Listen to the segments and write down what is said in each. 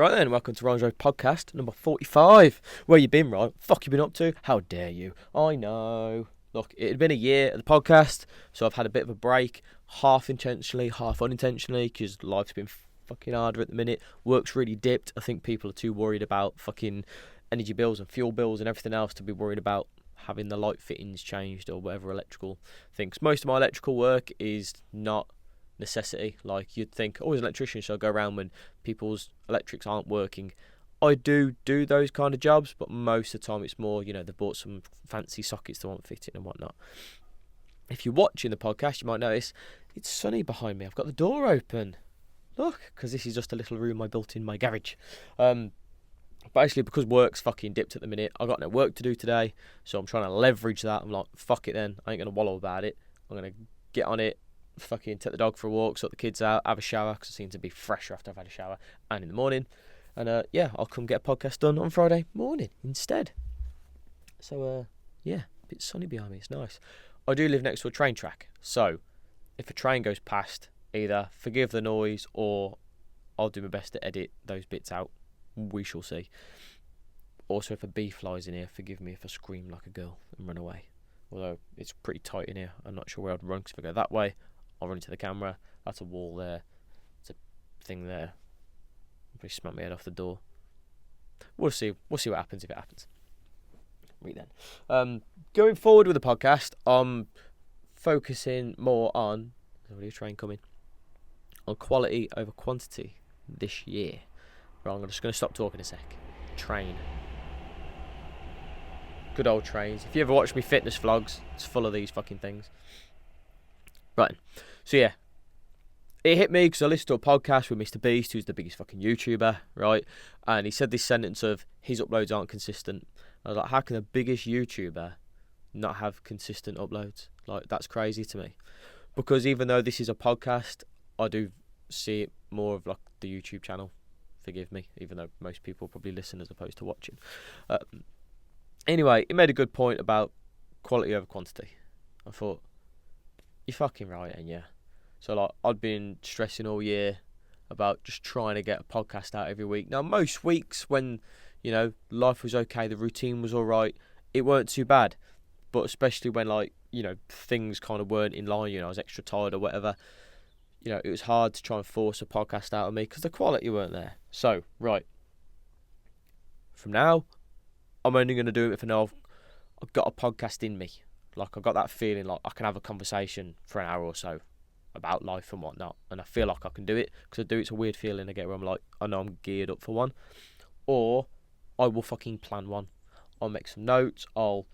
Right then, welcome to Ron's Road Podcast, number 45. Where you been, Ron? Fuck you been up to? How dare you? I know. Look, it had been a year of the podcast, so I've had a bit of a break, half intentionally, half unintentionally, because life's been fucking harder at the minute. Work's really dipped. I think people are too worried about fucking energy bills and fuel bills and everything else to be worried about having the light fittings changed or whatever electrical things. Most of my electrical work is not necessity. Like, you'd think, oh, as an electrician, so I go around when people's electrics aren't working. I do those kind of jobs, but most of the time it's more, you know, they've bought some fancy sockets they want fitting and whatnot. If you're watching the podcast, you might notice it's sunny behind me. I've got the door open. Look, because this is just a little room I built in my garage. Basically, because work's fucking dipped at the minute, I got no work to do today, so I'm trying to leverage that. I'm like, fuck it then, I ain't going to wallow about it. I'm going to get on it, fucking take the dog for a walk, sort the kids out, have a shower, because I seem to be fresher after I've had a shower, and in the morning. And yeah, I'll come get a podcast done on Friday morning instead. So yeah, a bit sunny behind me, it's nice. I do live next to a train track, so if a train goes past, either forgive the noise or I'll do my best to edit those bits out. We shall see. Also, if a bee flies in here, forgive me if I scream like a girl and run away. Although it's pretty tight in here, I'm not sure where I'd run, because if I go that way, I'll run into the camera. That's a wall there. It's a thing there. I'll probably smack my head off the door. We'll see. We'll see what happens if it happens. Right then. Going forward with the podcast, I'm focusing more on, there's already a train coming, on quality over quantity this year. Right, I'm just going to stop talking a sec. Train. Good old trains. If you ever watch me fitness vlogs, it's full of these fucking things. Right. So yeah, it hit me because I listened to a podcast with Mr. Beast, who's the biggest fucking YouTuber, right? And he said this sentence of, his uploads aren't consistent. I was like, how can the biggest YouTuber not have consistent uploads? Like, that's crazy to me. Because even though this is a podcast, I do see it more of like the YouTube channel. Forgive me, even though most people probably listen as opposed to watching. Anyway, he made a good point about quality over quantity. I thought, you're fucking right, ain't you? So like, I'd been stressing all year about just trying to get a podcast out every week. Now, most weeks when, you know, life was okay, the routine was all right, it weren't too bad. But especially when, like, you know, things kind of weren't in line, you know, I was extra tired or whatever, you know, it was hard to try and force a podcast out of me because the quality weren't there. So, right, from now, I'm only going to do it if I know I've got a podcast in me. Like, I've got that feeling like I can have a conversation for an hour or so about life and whatnot, and I feel like I can do it, because I do. It's a weird feeling I get where I'm like, I know I'm geared up for one, or I will fucking plan one. I'll make some notes, I'll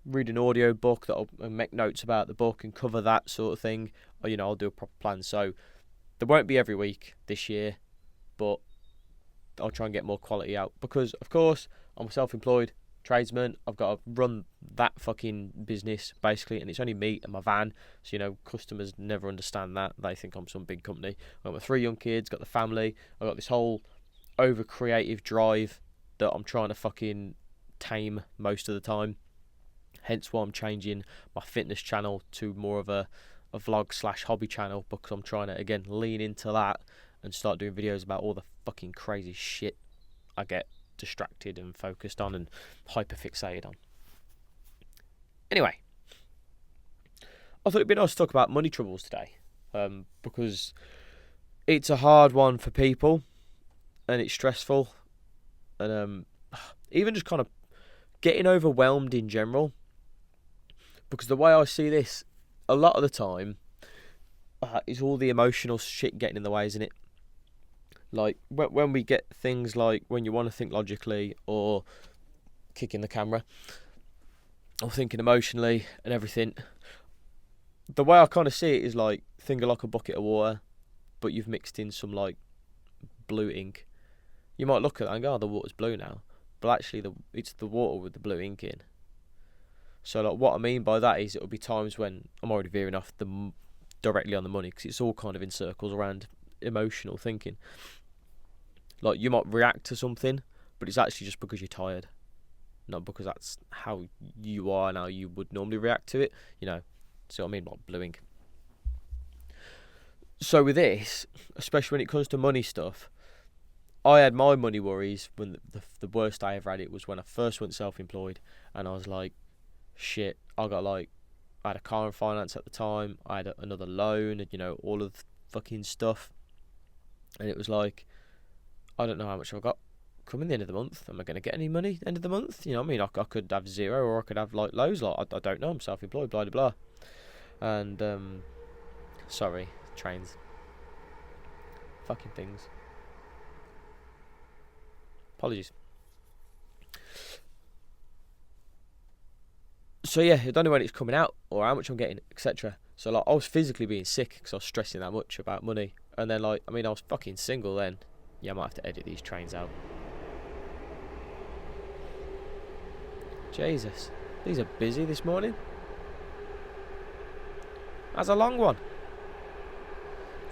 read an audio book that I'll make notes about the book and cover that sort of thing, or, you know, I'll do a proper plan. So there won't be every week this year, but I'll try and get more quality out, because of course I'm a self-employed tradesman. I've got to run that fucking business basically, and it's only me and my van, so, you know, customers never understand that. They think I'm some big company. I've got my 3 young kids, got the family, I've got this whole over creative drive that I'm trying to fucking tame most of the time. Hence why I'm changing my fitness channel to more of a vlog / hobby channel, because I'm trying to, again, lean into that and start doing videos about all the fucking crazy shit I get distracted and focused on and hyperfixated on. Anyway, I thought it'd be nice to talk about money troubles today, because it's a hard one for people and it's stressful, and even just kind of getting overwhelmed in general, because the way I see this a lot of the time is all the emotional shit getting in the way, isn't it? Like, when we get things like when you want to think logically, or kicking the camera, or thinking emotionally and everything, the way I kind of see it is like, think of like a bucket of water, but you've mixed in some like blue ink. You might look at that and go, oh, the water's blue now, but actually it's the water with the blue ink in. So like, what I mean by that is, it'll be times when I'm already veering off directly on the money, because it's all kind of in circles around emotional thinking. Like, you might react to something, but it's actually just because you're tired, not because that's how you are and how you would normally react to it, you know. See what I mean? Like blue ink. So with this, especially when it comes to money stuff, I had my money worries when the worst I ever had it was when I first went self-employed, and I was like, shit, I had a car on finance at the time, I had another loan, and all of the fucking stuff, and it was like, I don't know how much I've got coming the end of the month. Am I going to get any money end of the month? You know what I mean? I could have zero, or I could have like loads. Like I don't know. I'm self-employed, blah blah blah. And sorry, trains, fucking things. Apologies. So yeah, I don't know when it's coming out or how much I'm getting, etc. So like I was physically being sick because I was stressing that much about money. And then I was fucking single then. Yeah, I might have to edit these trains out. Jesus, these are busy this morning. That's a long one.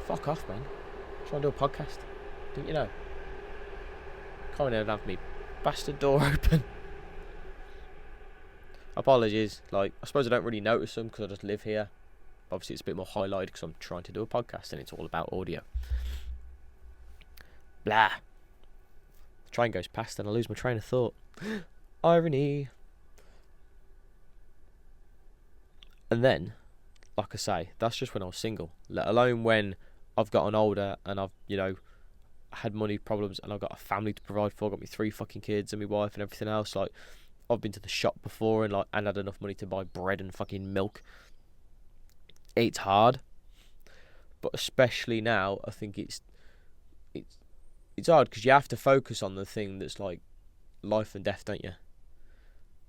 Fuck off, man. Try and do a podcast. Didn't you know? Can't even have me bastard door open. Apologies. I suppose I don't really notice them because I just live here. Obviously, it's a bit more highlighted because I'm trying to do a podcast and it's all about audio. Blah. The train goes past and I lose my train of thought. Irony. And then, like I say, that's just when I was single. Let alone when I've gotten older and I've, had money problems and I've got a family to provide for. I've got my 3 fucking kids and my wife and everything else. I've been to the shop before and had enough money to buy bread and fucking milk. It's hard. But especially now, I think it's hard because you have to focus on the thing that's like life and death, don't you?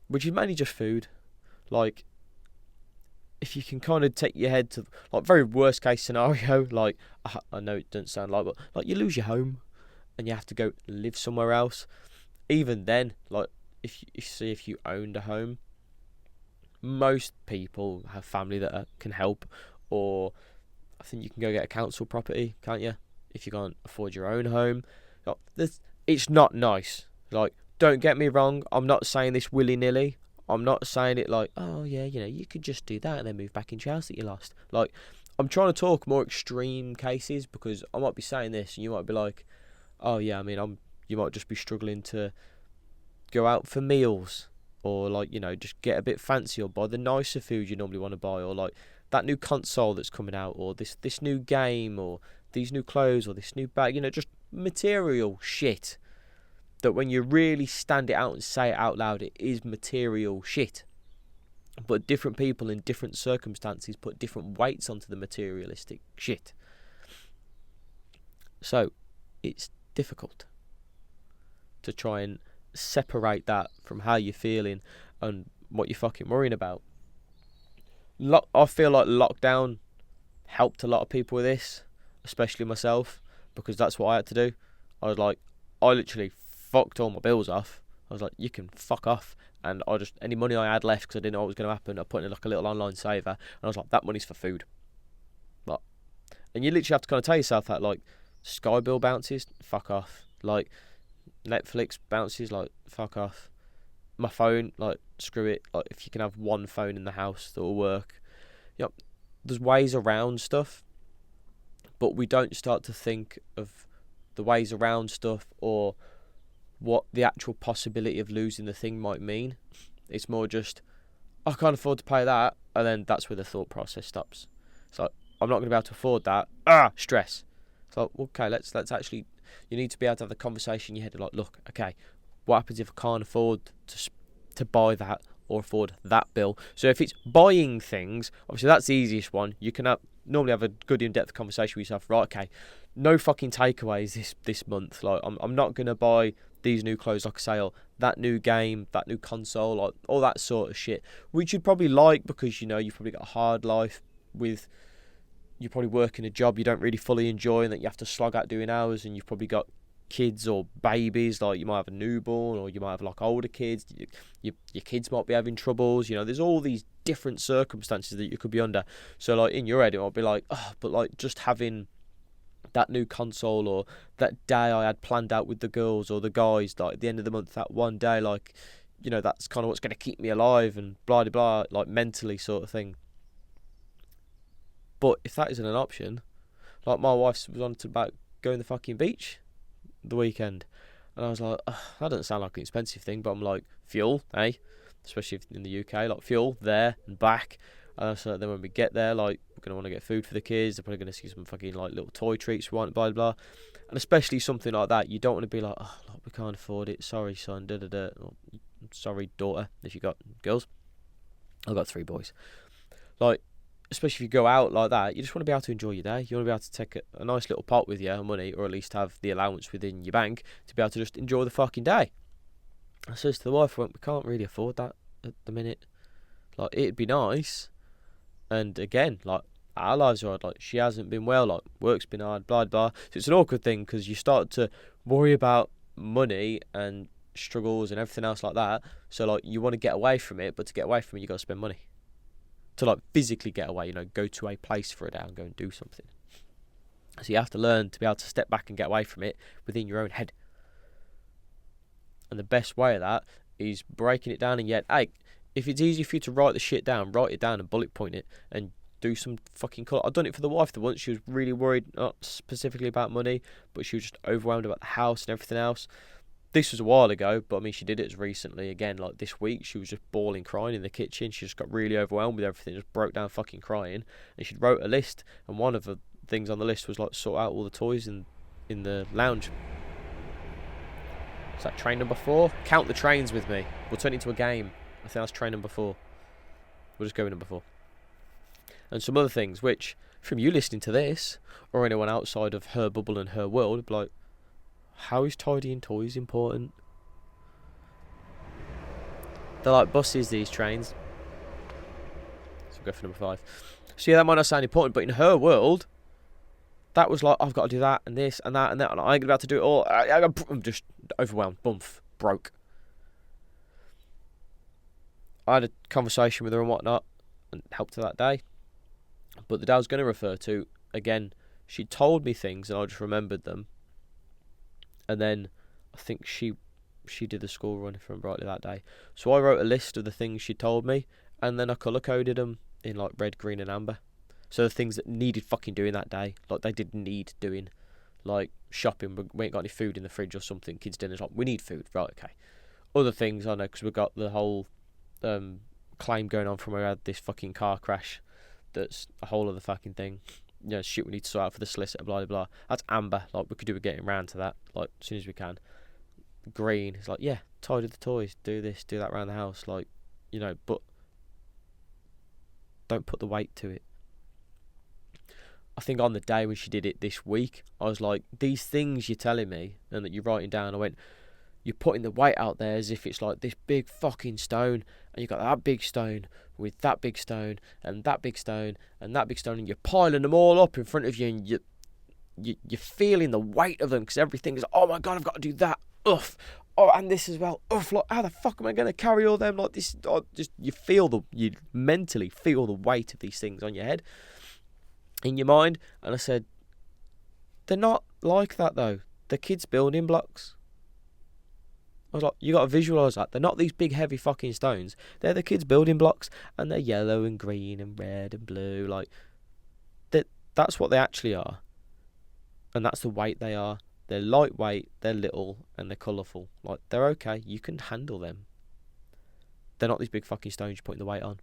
Which is mainly just food. If you can kind of take your head to very worst case scenario, I know it doesn't sound but you lose your home and you have to go live somewhere else. Even then, if you owned a home, most people have family that can help, or I think you can go get a council property, can't you? If you can't afford your own home, it's not nice. Don't get me wrong, I'm not saying this willy-nilly. I'm not saying it oh yeah, you could just do that and then move back into your house that you lost. I'm trying to talk more extreme cases because I might be saying this and you might be like, oh yeah, you might just be struggling to go out for meals or just get a bit fancy or buy the nicer food you normally want to buy, or that new console that's coming out, or this new game, or these new clothes, or this new bag, just material shit. That when you really stand it out and say it out loud, it is material shit. But different people in different circumstances put different weights onto the materialistic shit. So, it's difficult to try and separate that from how you're feeling and what you're fucking worrying about. I feel like lockdown helped a lot of people with this, especially myself, because that's what I had to do. I literally fucked all my bills off. I was like, you can fuck off. And any money I had left, because I didn't know what was going to happen, I put in a little online saver, and I was like, that money's for food. And you literally have to kind of tell yourself that, Sky bill bounces, fuck off. Netflix bounces, fuck off. My phone, screw it. If you can have one phone in the house that will work. There's ways around stuff, but we don't start to think of the ways around stuff or what the actual possibility of losing the thing might mean. It's more just, I can't afford to pay that, and then that's where the thought process stops. It's I'm not going to be able to afford that. Stress. It's okay, let's actually, you need to be able to have the conversation in your head look, okay, what happens if I can't afford to buy that or afford that bill? So if it's buying things, obviously that's the easiest one. You can normally have a good in-depth conversation with yourself. Right, okay, no fucking takeaways this month. I'm not going to buy these new clothes, like I say, or that new game, that new console, all that sort of shit, which you'd probably because you've probably got a hard life with, you probably work in a job you don't really fully enjoy and that you have to slog out doing hours, and you've probably got kids or babies, you might have a newborn, or you might have older kids, your kids might be having troubles, there's all these different circumstances that you could be under. So in your head it might be but just having that new console, or that day I had planned out with the girls or the guys, at the end of the month, that one day, that's kind of what's going to keep me alive, and blah blah blah, mentally sort of thing. But if that isn't an option, my wife was on to about going to the fucking beach the weekend. And I was like, ugh, that doesn't sound like an expensive thing, but I'm like, fuel, eh? Especially in the UK, like fuel there and back. So then when we get there, like, we're going to want to get food for the kids. They're probably going to see some fucking, like, little toy treats we want, blah, blah. And especially something like that, you don't want to be like, oh, look, we can't afford it. Sorry, son, da-da-da. Or, sorry, daughter, if you got girls. I've got 3 boys. Like, especially if you go out like that, you just want to be able to enjoy your day. You want to be able to take a nice little pot with you, money, or at least have the allowance within your bank to be able to just enjoy the fucking day. I says to the wife, we can't really afford that at the minute. Like, it'd be nice. And again, like, our lives are hard. Like, she hasn't been well. Like, work's been hard, blah, blah. So it's an awkward thing because you start to worry about money and struggles and everything else like that. So, like, you want to get away from it, but to get away from it, you got to spend money. To, like, physically get away, go to a place for a day and go and do something. So you have to learn to be able to step back and get away from it within your own head. And the best way of that is breaking it down. And yet, hey, if it's easy for you to write the shit down, write it down and bullet point it and do some fucking colour. I've done it for the wife the once. She was really worried, not specifically about money, but she was just overwhelmed about the house and everything else. This was a while ago, but I mean, she did it as recently. Again, like this week, she was just bawling, crying in the kitchen. She just got really overwhelmed with everything, just broke down fucking crying. And she wrote a list, and one of the things on the list was like sort out all the toys in the lounge. Is that train number 4? Count the trains with me. We'll turn it into a game. I think that's train number 4. We'll just go with number 4. And some other things, which, from you listening to this, or anyone outside of her bubble and her world, be like, how is tidying toys important? They're like buses, these trains. So we'll go for number 5. So yeah, that might not sound important, but in her world, that was like, I've got to do that and this and that and that, and I ain't going to be able to do it all. I'm just overwhelmed, broke. I had a conversation with her and whatnot, and helped her that day. But the day I was going to refer to, again, she told me things and I just remembered them. And then I think she did the school run, if I remember rightly, that day. So I wrote a list of the things she told me, and then I colour-coded them in like red, green and amber. So the things that needed fucking doing that day, like they did need doing, like shopping, we ain't got any food in the fridge or something, kids' dinner's like, we need food, right, okay. Other things I know, because we've got the whole claim going on from where we had this fucking car crash, that's a whole other fucking thing. Shit we need to sort out for the solicitor, blah, blah, blah. That's amber. Like, we could do with getting round to that, like, as soon as we can. Green, it's like, yeah, tidy the toys, do this, do that around the house, like, but don't put the weight to it. I think on the day when she did it this week, I was like, these things you're telling me and that you're writing down, I went, you're putting the weight out there as if it's like this big fucking stone, and you got that big stone with that big stone and that big stone and that big stone, and you're piling them all up in front of you, and you're feeling the weight of them because everything is, oh my god, I've got to do that, oof, oh, and this as well, oof, like, how the fuck am I going to carry all them like this? Oh, just you mentally feel the weight of these things on your head, in your mind. And I said, they're not like that though. They're kids' building blocks. I was like, you got to visualise that. They're not these big heavy fucking stones. They're the kids' building blocks, and they're yellow and green and red and blue. Like, that's what they actually are, and that's the weight they are. They're lightweight, they're little, and they're colourful. Like, they're okay. You can handle them. They're not these big fucking stones you're putting the weight on.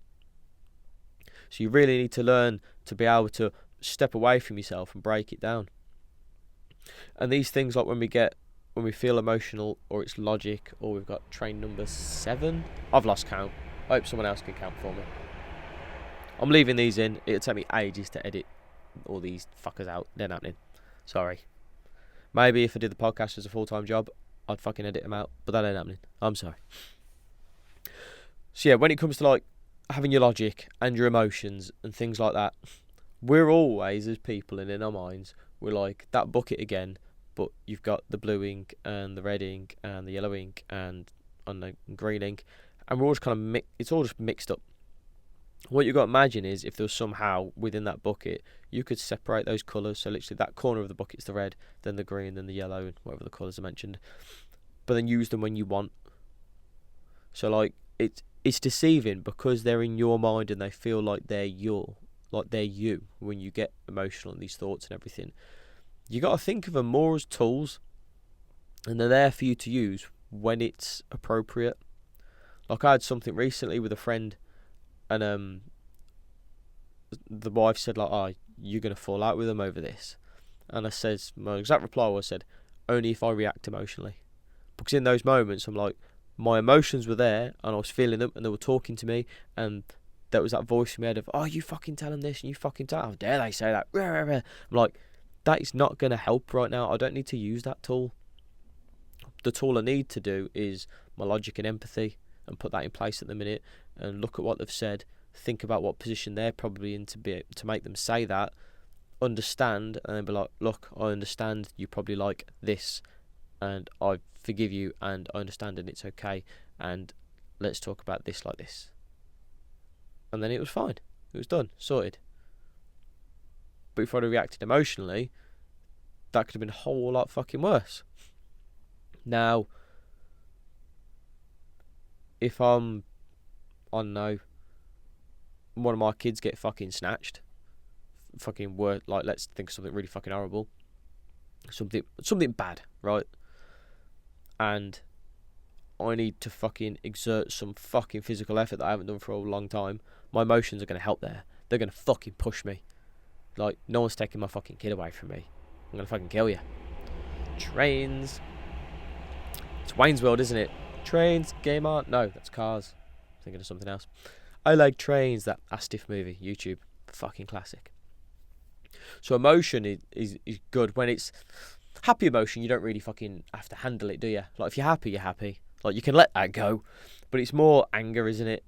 So you really need to learn to be able to step away from yourself and break it down. And these things, like when we feel emotional, or it's logic, or we've got train number 7. I've lost count. I hope someone else can count for me. I'm leaving these in. It'll take me ages to edit all these fuckers out. They're not happening. Sorry. Maybe if I did the podcast as a full-time job, I'd fucking edit them out. But that ain't happening. I'm sorry. So yeah, when it comes to like having your logic and your emotions and things like that, we're always, as people, and in our minds, we're like, that bucket again, but you've got the blue ink and the red ink and the yellow ink and the green ink, and we're all just kind of it's all just mixed up. What you've got to imagine is if there was somehow within that bucket you could separate those colours, so literally that corner of the bucket's the red, then the green, then the yellow, and whatever the colours I mentioned, but then use them when you want. So like it's deceiving because they're in your mind and they feel like they're you when you get emotional and these thoughts and everything. You got to think of them more as tools. and they're there for you to use when it's appropriate. Like I had something recently with a friend, and the wife said like, "Oh, you're gonna fall out with them over this," and I says my exact reply was said, "Only if I react emotionally," because in those moments I'm like, my emotions were there and I was feeling them and they were talking to me, and there was that voice in my head of, "Oh, you fucking tell them this and you fucking tell them, how dare they say that?" I'm like, that is not gonna help right now. I don't need to use that tool. The tool I need to do is my logic and empathy, and put that in place at the minute, and look at what they've said, think about what position they're probably in to make them say that, understand, and then be like, "Look, I understand you probably like this, and I forgive you, and I understand, and it's okay, and let's talk about this like this." And then it was fine. It was done, sorted. But if I'd have reacted emotionally, that could have been a whole lot fucking worse. Now, if I don't know, one of my kids get fucking snatched, fucking word, like, let's think of something really fucking horrible, something bad, right? And I need to fucking exert some fucking physical effort that I haven't done for a long time. My emotions are going to help there. They're going to fucking push me. Like, no one's taking my fucking kid away from me. I'm going to fucking kill you. Trains. It's Wayne's World, isn't it? Trains, game art. No, that's Cars. Thinking of something else. I like Trains, that Astiff movie, YouTube. Fucking classic. So emotion is good. When it's happy emotion, you don't really fucking have to handle it, do you? Like, if you're happy, you're happy. Like, you can let that go. But it's more anger, isn't it?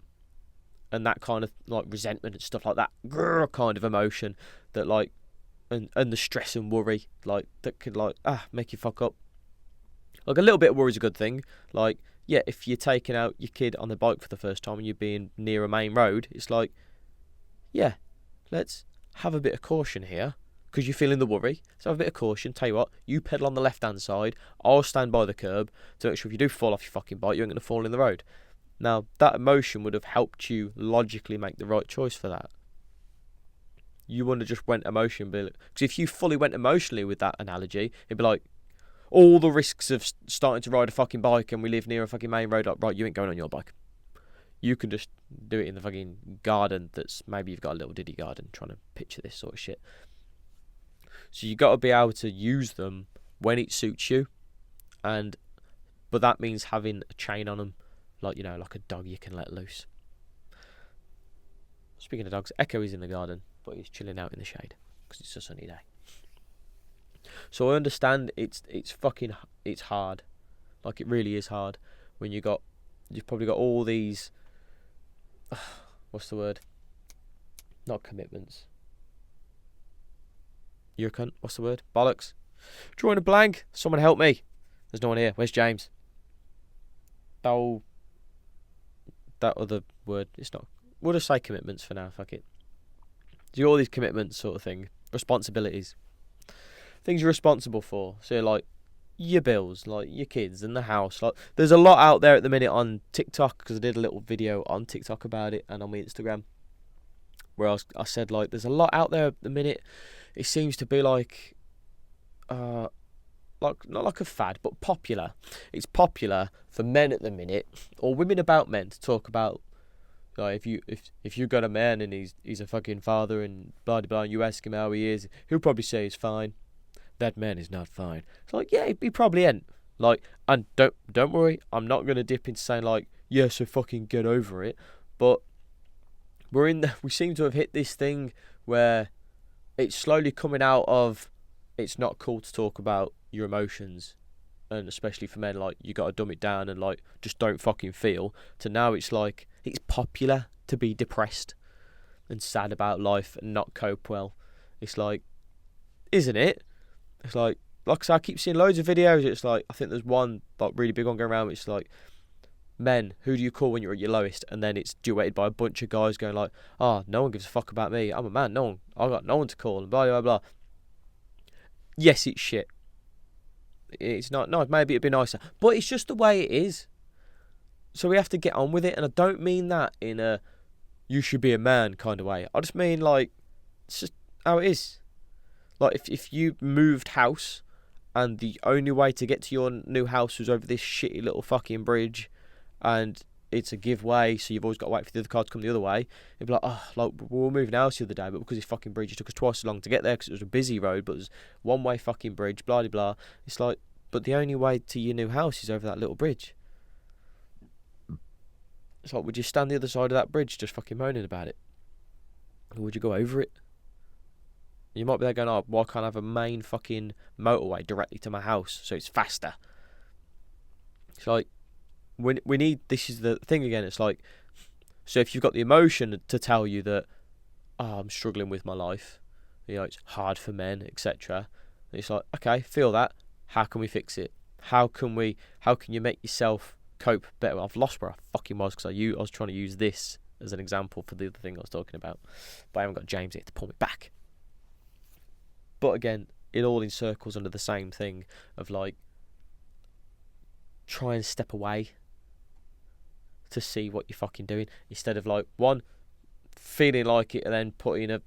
And that kind of, like, resentment and stuff like that. Grrr, kind of emotion that, like, and the stress and worry, like, that could, like, make you fuck up. Like, a little bit of worry is a good thing. Like, yeah, if you're taking out your kid on the bike for the first time and you're being near a main road, it's like, yeah, let's have a bit of caution here, because you're feeling the worry. So have a bit of caution. Tell you what, you pedal on the left-hand side, I'll stand by the curb to make sure if you do fall off your fucking bike, you ain't going to fall in the road. Now, that emotion would have helped you logically make the right choice for that. You wouldn't have just went emotion, because if you fully went emotionally with that analogy, it'd be like, all the risks of starting to ride a fucking bike and we live near a fucking main road, like, right, you ain't going on your bike. You can just do it in the fucking garden that's, maybe you've got a little diddy garden, trying to picture this sort of shit. So you got to be able to use them when it suits you, but that means having a chain on them, like, you know, like a dog you can let loose. Speaking of dogs, Echo is in the garden, but he's chilling out in the shade because it's a sunny day. So I understand it's hard, like, it really is hard when you've probably got all these, what's the word? Not commitments. You're a cunt. What's the word? Bollocks. Drawing a blank. Someone help me. There's no one here. Where's James? Oh, that other word. It's not. We'll just say commitments for now. Fuck it. Do all these commitments sort of thing. Responsibilities. Things you're responsible for. So, like, your bills, like your kids and the house. Like, there's a lot out there at the minute on TikTok, because I did a little video on TikTok about it and on my Instagram, where I said, like, there's a lot out there at the minute. It seems to be like not like a fad, but popular. It's popular for men at the minute, or women about men, to talk about, like, if you got a man and he's a fucking father and blah blah blah, and you ask him how he is, he'll probably say he's fine. That man is not fine. It's like, yeah, he probably ain't. Like, and don't worry, I'm not gonna dip into saying, like, yeah, so fucking get over it. But we seem to have hit this thing where it's slowly coming out of, it's not cool to talk about your emotions, and especially for men, like, you got to dumb it down and, like, just don't fucking feel, to now it's like it's popular to be depressed and sad about life and not cope well. It's like, isn't it? It's like I said, I keep seeing loads of videos. It's like, I think there's one, like, really big one going around, which is like, men, who do you call when you're at your lowest? And then it's duetted by a bunch of guys going like, no one gives a fuck about me. I'm a man. I got no one to call, and blah blah blah. Yes, it's shit. It's not nice. Maybe it'd be nicer, but it's just the way it is. So we have to get on with it. And I don't mean that in a you should be a man kind of way. I just mean, like, it's just how it is. Like, if you moved house and the only way to get to your new house was over this shitty little fucking bridge, and it's a give way, so you've always got to wait for the other car to come the other way. It'd be like, oh, like we were moving house the other day, but because this fucking bridge, it took us twice as long to get there because it was a busy road, but it was one-way fucking bridge, blah, blah, blah. It's like, but the only way to your new house is over that little bridge. It's like, would you stand the other side of that bridge just fucking moaning about it? Or would you go over it? You might be there going, oh, why can't I have a main fucking motorway directly to my house so it's faster? It's like, we need, this is the thing again, it's like, so if you've got the emotion to tell you that, oh, I'm struggling with my life, you know, it's hard for men, etc. It's like, okay, feel that. How can we fix it? How can you make yourself cope better? I've lost where I fucking was because I was trying to use this as an example for the other thing I was talking about, but I haven't got James here to pull me back. But again, it all encircles under the same thing of like, try and step away to see what you're fucking doing, instead of like, one, feeling like it and then putting a,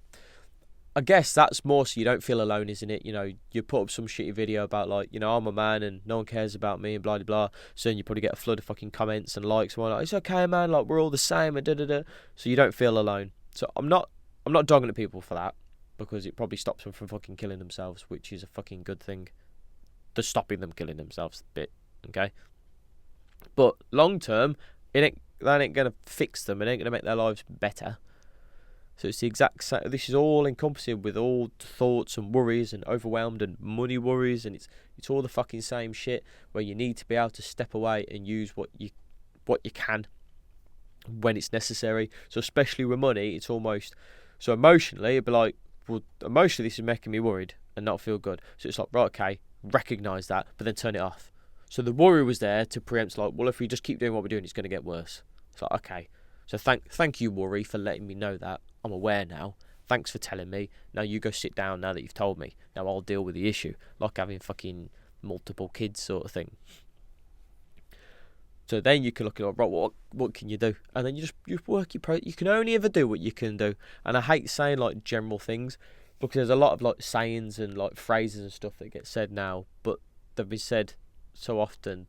I guess that's more so you don't feel alone, isn't it? You know, you put up some shitty video about like, you know, I'm a man and no one cares about me and blah, blah, blah. So then you probably get a flood of fucking comments and likes and like, it's okay, man, like we're all the same and da-da-da. So you don't feel alone. So I'm not dogging at people for that, because it probably stops them from fucking killing themselves, which is a fucking good thing. The stopping them killing themselves bit, okay? But long term, that ain't gonna fix them. It ain't gonna make their lives better. So it's the exact same. This is all encompassing with all thoughts and worries and overwhelmed and money worries, and it's all the fucking same shit. Where you need to be able to step away and use what you can when it's necessary. So especially with money, it's almost so emotionally. It'd be like, well, emotionally this is making me worried and not feel good. So it's like, right, okay, recognise that, but then turn it off. So the worry was there to preempt, like, well, if we just keep doing what we're doing, it's going to get worse. It's like, okay, so thank you, worry, for letting me know that. I'm aware now. Thanks for telling me. Now you go sit down now that you've told me. Now I'll deal with the issue. Like having fucking multiple kids sort of thing. So then you can look at, like, right, what can you do? And then you work your you can only ever do what you can do. And I hate saying like general things, because there's a lot of like sayings and like phrases and stuff that get said now, but they've been said so often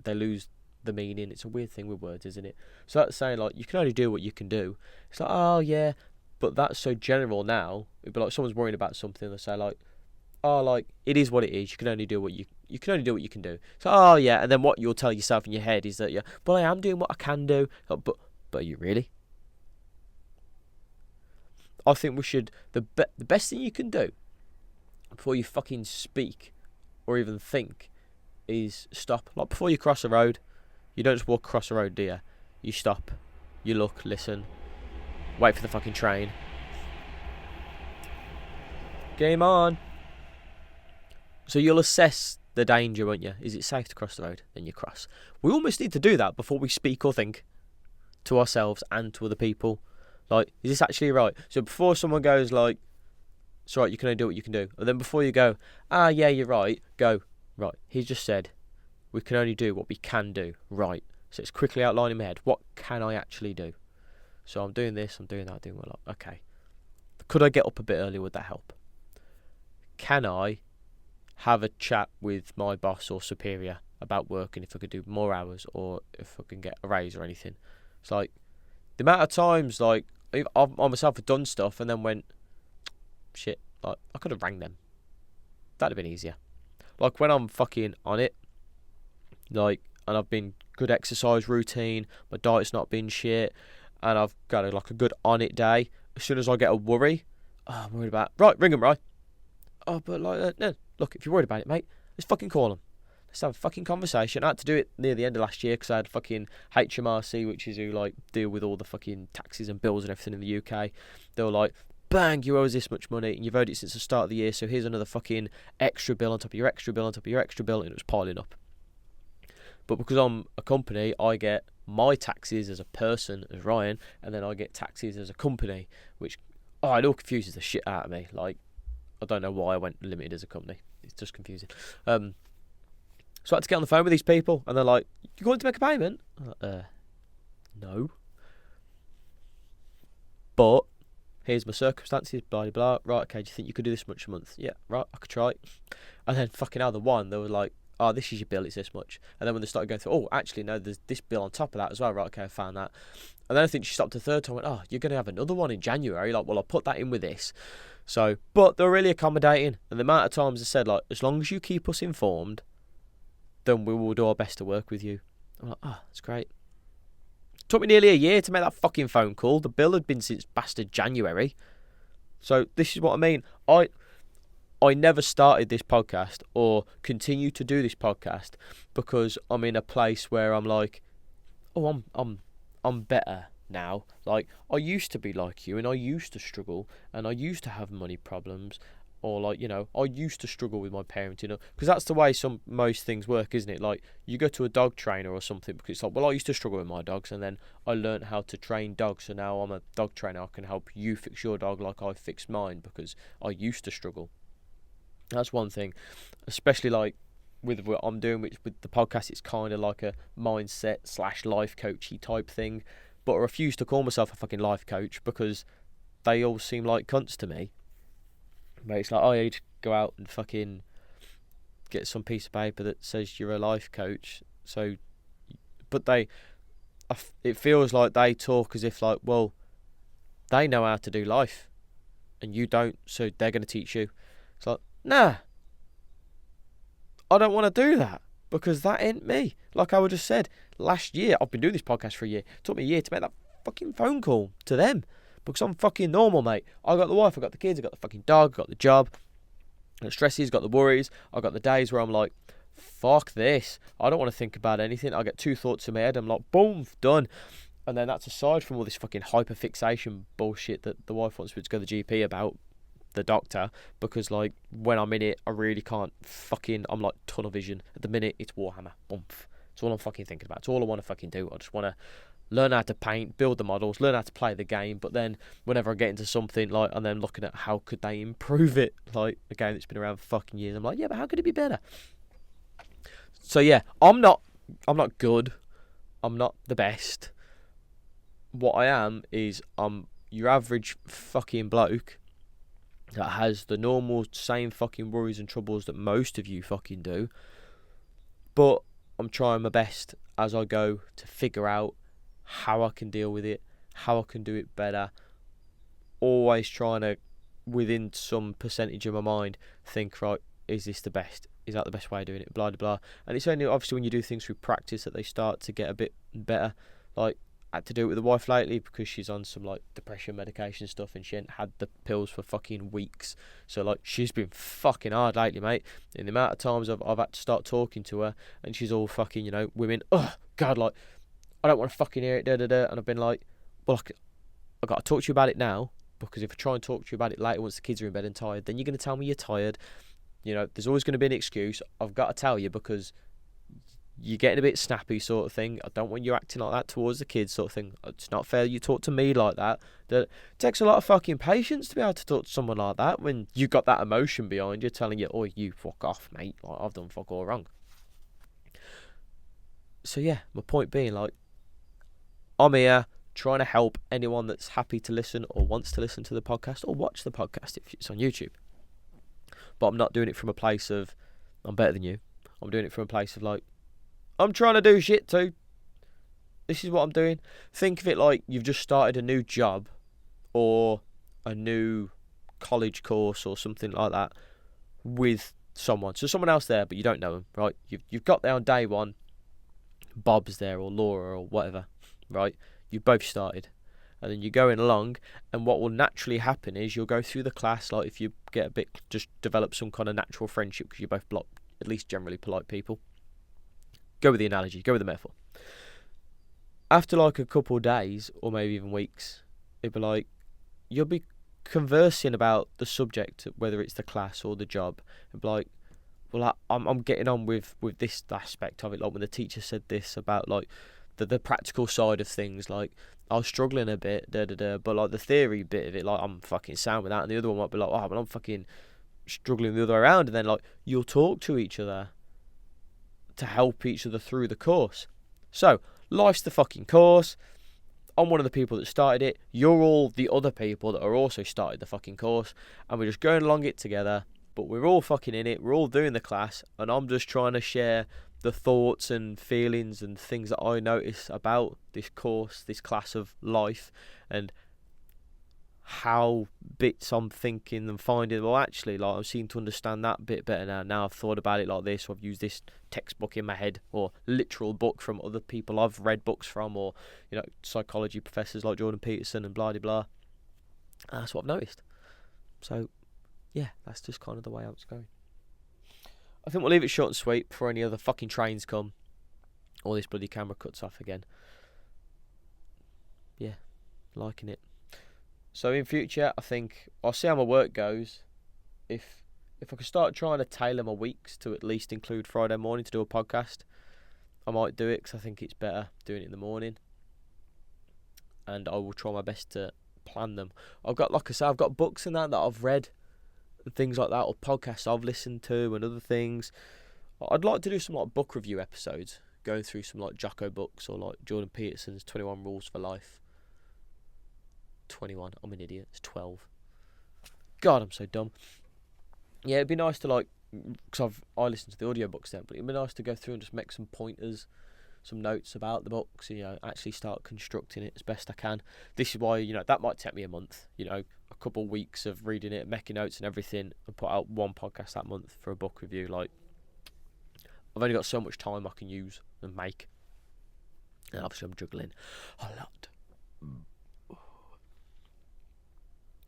they lose the meaning. It's a weird thing with words, isn't it? So that's saying like, you can only do what you can do. It's like, oh yeah, but that's so general now. It'd be like someone's worrying about something, they say like, oh, like, it is what it is, you can only do what you can only do what you can do. So, oh yeah, and then what you'll tell yourself in your head is that, yeah, well, I am doing what I can do. But are you really? I think we should, the best thing you can do before you fucking speak or even think is stop. Like, before you cross a road, you don't just walk across the road, do you? You stop, you look, listen, wait for the fucking train. Game on. So you'll assess the danger, won't you? Is it safe to cross the road? Then you cross. We almost need to do that before we speak or think to ourselves and to other people. Like, is this actually right? So before someone goes like, it's right, you can only do what you can do. And then before you go, ah, yeah, you're right, go, right, he's just said, we can only do what we can do. Right. So it's quickly outlining in my head, what can I actually do? So I'm doing this, I'm doing that, I'm doing well. Okay. Could I get up a bit earlier? Would that help? Can I have a chat with my boss or superior about work and if I could do more hours or if I can get a raise or anything? It's like, the amount of times, like, I myself have done stuff and then went, shit, like, I could have rang them. That'd have been easier. Like, when I'm fucking on it, like, and I've been good exercise routine, my diet's not been shit, and I've got a good on it day, as soon as I get a worry, oh, I'm worried about, right, ring them, right? Oh, but like, no, look, if you're worried about it, mate, let's fucking call them. Let's have a fucking conversation. I had to do it near the end of last year because I had fucking HMRC, which is who like deal with all the fucking taxes and bills and everything in the UK. They were like, bang, you owe us this much money and you've owed it since the start of the year, so here's another fucking extra bill on top of your extra bill on top of your extra bill, and it was piling up. But because I'm a company, I get my taxes as a person, as Ryan, and then I get taxes as a company, which, it all confuses the shit out of me. Like, I don't know why I went limited as a company. It's just confusing. So I had to get on the phone with these people, and they're like, "You going to make a payment?" No. But here's my circumstances, blah, blah, blah. Right, okay, do you think you could do this much a month? Yeah, right, I could try it. And then fucking out of the one, they were like, oh, this is your bill, it's this much. And then when they started going through, oh, actually, no, there's this bill on top of that as well. Right, okay, I found that. And then I think she stopped the third time and went, oh, you're going to have another one in January. Like, well, I'll put that in with this. So, but they're really accommodating. And the amount of times I said, like, as long as you keep us informed, then we will do our best to work with you. I'm like, oh, that's great. It took me nearly a year to make that fucking phone call. The bill had been since bastard January. So this is what I mean. I never started this podcast or continue to do this podcast because I'm in a place where I'm like, oh, I'm better now. Like, I used to be like you, and I used to struggle, and I used to have money problems, or like, you know, I used to struggle with my parenting, because that's the way most things work, isn't it? Like, you go to a dog trainer or something because it's like, well, I used to struggle with my dogs, and then I learned how to train dogs, so now I'm a dog trainer. I can help you fix your dog like I fixed mine because I used to struggle. That's one thing, especially like with what I'm doing, which with the podcast, it's kind of like a mindset / life coachy type thing. But I refuse to call myself a fucking life coach because they all seem like cunts to me. But it's like, oh, you go out and fucking get some piece of paper that says you're a life coach. So, but it feels like they talk as if like, well, they know how to do life, and you don't, so they're going to teach you. It's like, nah, I don't want to do that because that ain't me. Like I just said, last year, I've been doing this podcast for a year. It took me a year to make that fucking phone call to them because I'm fucking normal, mate. I got the wife, I got the kids, I got the fucking dog, I got the job, got the stresses, got the worries. I got the days where I'm like, fuck this. I don't want to think about anything. I get two thoughts in my head. I'm like, boom, done. And then that's aside from all this fucking hyperfixation bullshit that the wife wants me to go to the GP about, the doctor, because like when I'm in it, I really can't I'm like tunnel vision. At the minute, it's Warhammer. Boomf. It's all I'm fucking thinking about. It's all I want to fucking do. I just want to learn how to paint, build the models, learn how to play the game. But then whenever I get into something, like, and then looking at how could they improve it, like a game that's been around for fucking years, I'm like, yeah, but how could it be better? So yeah, I'm not good. I'm not the best. What I am is I'm your average fucking bloke that has the normal same fucking worries and troubles that most of you fucking do. But I'm trying my best as I go to figure out how I can deal with it, how I can do it better. Always trying to, within some percentage of my mind, think, right, is this the best? Is that the best way of doing it? Blah, blah, blah. And it's only obviously when you do things through practice that they start to get a bit better. Like, I had to do it with the wife lately because she's on some like depression medication stuff and she hadn't had the pills for fucking weeks. So like she's been fucking hard lately, mate. In the amount of times I've had to start talking to her and she's all fucking, you know, women, oh God, like I don't want to fucking hear it, da da da. And I've been like, well, I got to talk to you about it now because if I try and talk to you about it later once the kids are in bed and tired, then you're going to tell me you're tired. You know, there's always going to be an excuse. I've got to tell you because you're getting a bit snappy sort of thing. I don't want you acting like that towards the kids sort of thing. It's not fair you talk to me like that. It takes a lot of fucking patience to be able to talk to someone like that when you got that emotion behind you telling you, oh, you fuck off, mate. Like, I've done fuck all wrong. So yeah, my point being, like, I'm here trying to help anyone that's happy to listen or wants to listen to the podcast or watch the podcast if it's on YouTube. But I'm not doing it from a place of, I'm better than you. I'm doing it from a place of like, I'm trying to do shit too. This is what I'm doing. Think of it like you've just started a new job or a new college course or something like that with someone. So someone else there, but you don't know them, right? You've got there on day one. Bob's there or Laura or whatever, right? You've both started. And then you're going along, and what will naturally happen is you'll go through the class, like if you get a bit, just develop some kind of natural friendship because you're both at least generally polite people. Go with the analogy, go with the metaphor. After like a couple of days, or maybe even weeks, it'll be like, you'll be conversing about the subject, whether it's the class or the job. It'll be like, well, I'm getting on with this aspect of it. Like when the teacher said this about like the practical side of things, like I was struggling a bit, but like the theory bit of it, like I'm fucking sound with that. And the other one might be like, oh, but I'm fucking struggling the other way around. And then like you'll talk to each other to help each other through the course. So, life's the fucking course. I'm one of the people that started it. You're all the other people that are also started the fucking course, and we're just going along it together. But we're all fucking in it. We're all doing the class, and I'm just trying to share the thoughts and feelings and things that I notice about this course, this class of life, and how bits I'm thinking and finding. Well, actually, like, I seem to understand that bit better now. Now I've thought about it like this, or I've used this textbook in my head, or literal book from other people I've read books from, or psychology professors like Jordan Peterson and blah blah blah. And that's what I've noticed. So yeah, that's just kind of the way it's going. I think we'll leave it short and sweet before any other fucking trains come, or this bloody camera cuts off again. Yeah, liking it. So in future, I think I'll see how my work goes. If I can start trying to tailor my weeks to at least include Friday morning to do a podcast, I might do it, because I think it's better doing it in the morning. And I will try my best to plan them. I've got, like I say, I've got books and that I've read, and things like that, or podcasts I've listened to, and other things. I'd like to do some like book review episodes, going through some like Jocko books, or like Jordan Peterson's 21 Rules for Life. 21, I'm an idiot, it's 12. God, I'm so dumb. Yeah, it'd be nice to, like, because I listen to the audiobooks then, but it'd be nice to go through and just make some pointers, some notes about the books, actually start constructing it as best I can. This is why, that might take me a month, a couple of weeks of reading it, making notes and everything, and put out one podcast that month for a book review. Like, I've only got so much time I can use and make, and obviously I'm juggling a lot.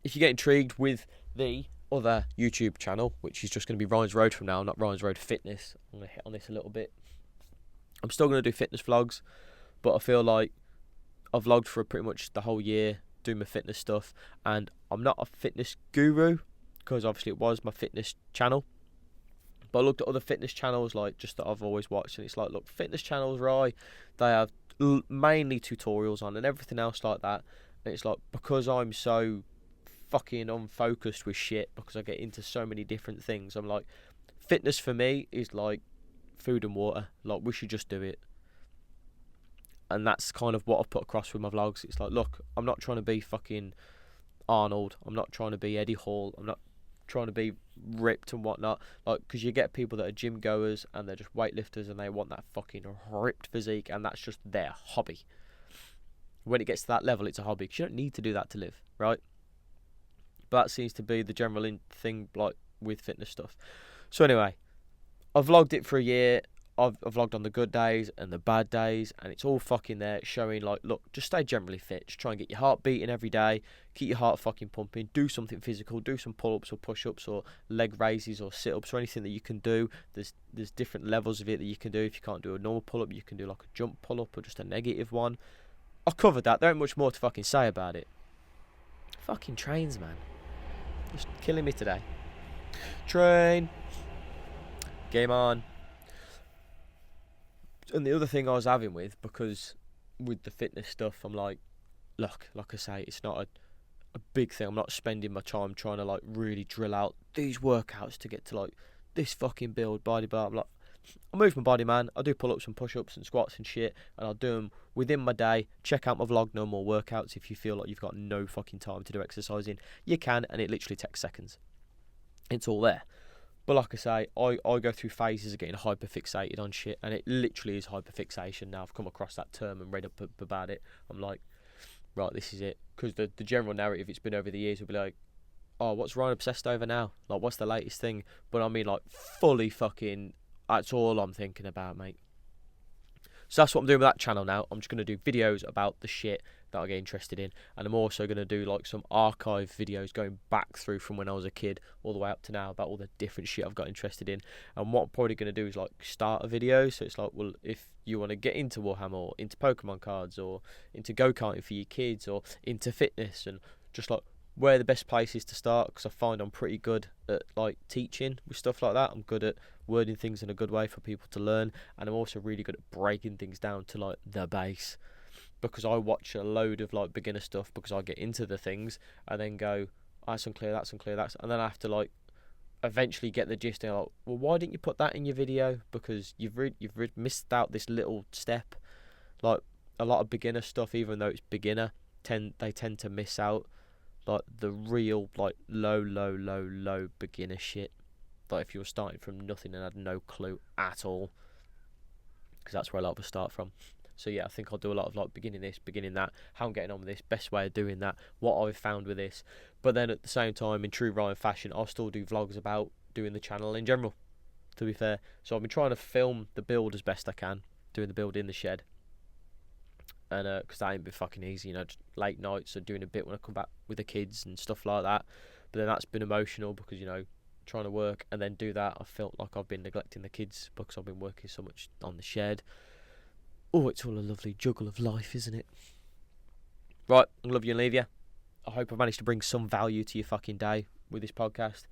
If you get intrigued with the other YouTube channel, which is just going to be Ryan's Road from now, not Ryan's Road Fitness, I'm going to hit on this a little bit. I'm still going to do fitness vlogs, but I feel like I've vlogged for pretty much the whole year doing my fitness stuff, and I'm not a fitness guru, because obviously it was my fitness channel. But I looked at other fitness channels, like, just that I've always watched, and it's like, look, fitness channels, right, they have mainly tutorials on and everything else like that. And it's like, because I'm so fucking unfocused with shit, because I get into so many different things, I'm like, fitness for me is like food and water. Like, we should just do it. And that's kind of what I've put across with my vlogs. It's like, look, I'm not trying to be fucking Arnold, I'm not trying to be Eddie Hall, I'm not trying to be ripped and whatnot, like, because you get people that are gym goers and they're just weightlifters and they want that fucking ripped physique, and that's just their hobby. When it gets to that level, it's a hobby, because you don't need to do that to live, right? But that seems to be the general thing, like, with fitness stuff. So anyway, I've vlogged it for a year. I've vlogged on the good days and the bad days, and it's all fucking there, showing, like, look, just stay generally fit. Just try and get your heart beating every day. Keep your heart fucking pumping. Do something physical. Do some pull-ups or push-ups or leg raises or sit-ups or anything that you can do. There's different levels of it that you can do. If you can't do a normal pull-up, you can do, like, a jump pull-up or just a negative one. I covered that. There ain't much more to fucking say about it. Fucking trains, man. Just killing me today. Train. Game on. And the other thing I was having with, because with the fitness stuff, I'm like, look, like I say, it's not a big thing. I'm not spending my time trying to, like, really drill out these workouts to get to, like, this fucking build, body, blah, blah. I move my body, man. I do pull-ups and push-ups and squats and shit, and I'll do them within my day. Check out my vlog, No More Workouts. If you feel like you've got no fucking time to do exercising, you can, and it literally takes seconds. It's all there. But like I say, I go through phases of getting hyperfixated on shit, and it literally is hyperfixation now. I've come across that term and read up about it. I'm like, right, this is it. Because the general narrative it's been over the years will be like, oh, what's Ryan obsessed over now? Like, what's the latest thing? But I mean, like, fully fucking, that's all I'm thinking about, mate. So that's what I'm doing with that channel now. I'm just going to do videos about the shit that I get interested in. And I'm also going to do, like, some archive videos going back through from when I was a kid all the way up to now about all the different shit I've got interested in. And what I'm probably going to do is, like, start a video. So it's like, well, if you want to get into Warhammer or into Pokemon cards or into go-karting for your kids or into fitness, and just, like, where the best place is to start, because I find I'm pretty good at, like, teaching with stuff like that. I'm good at wording things in a good way for people to learn, and I'm also really good at breaking things down to, like, the base, because I watch a load of, like, beginner stuff, because I get into the things and then go, oh, that's unclear, and then I have to, like, eventually get the gist, and I'm like, well, why didn't you put that in your video? Because you've missed out this little step. Like, a lot of beginner stuff, even though it's beginner, they tend to miss out like the real like low beginner shit. Like if you were starting from nothing and had no clue at all, because that's where a lot of us start from. So yeah, I think I'll do a lot of like beginning this, beginning that, how I'm getting on with this, best way of doing that, what I've found with this. But then at the same time, in true Ryan fashion, I'll still do vlogs about doing the channel in general, to be fair. So I've been trying to film the build as best I can, doing the build in the shed. And because that ain't been fucking easy, you know, just late nights, so doing a bit when I come back with the kids and stuff like that. But then that's been emotional because, you know, trying to work and then do that, I felt like I've been neglecting the kids because I've been working so much on the shed. Oh, it's all a lovely juggle of life, isn't it? Right, I love you and leave you. I hope I've managed to bring some value to your fucking day with this podcast.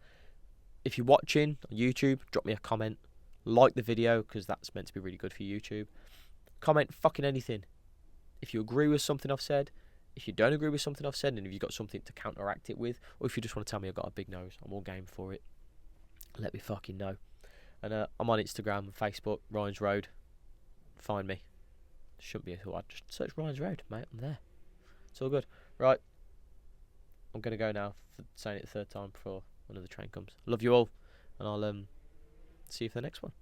If you're watching on YouTube, drop me a comment. Like the video, because that's meant to be really good for YouTube. Comment fucking anything. If you agree with something I've said, if you don't agree with something I've said, and if you've got something to counteract it with, or if you just want to tell me I've got a big nose, I'm all game for it. Let me fucking know. And I'm on Instagram and Facebook, Ryan's Road. Find me. Shouldn't be hard. Just search Ryan's Road, mate. I'm there. It's all good. Right. I'm going to go now for saying it the third time before another train comes. Love you all. And I'll see you for the next one.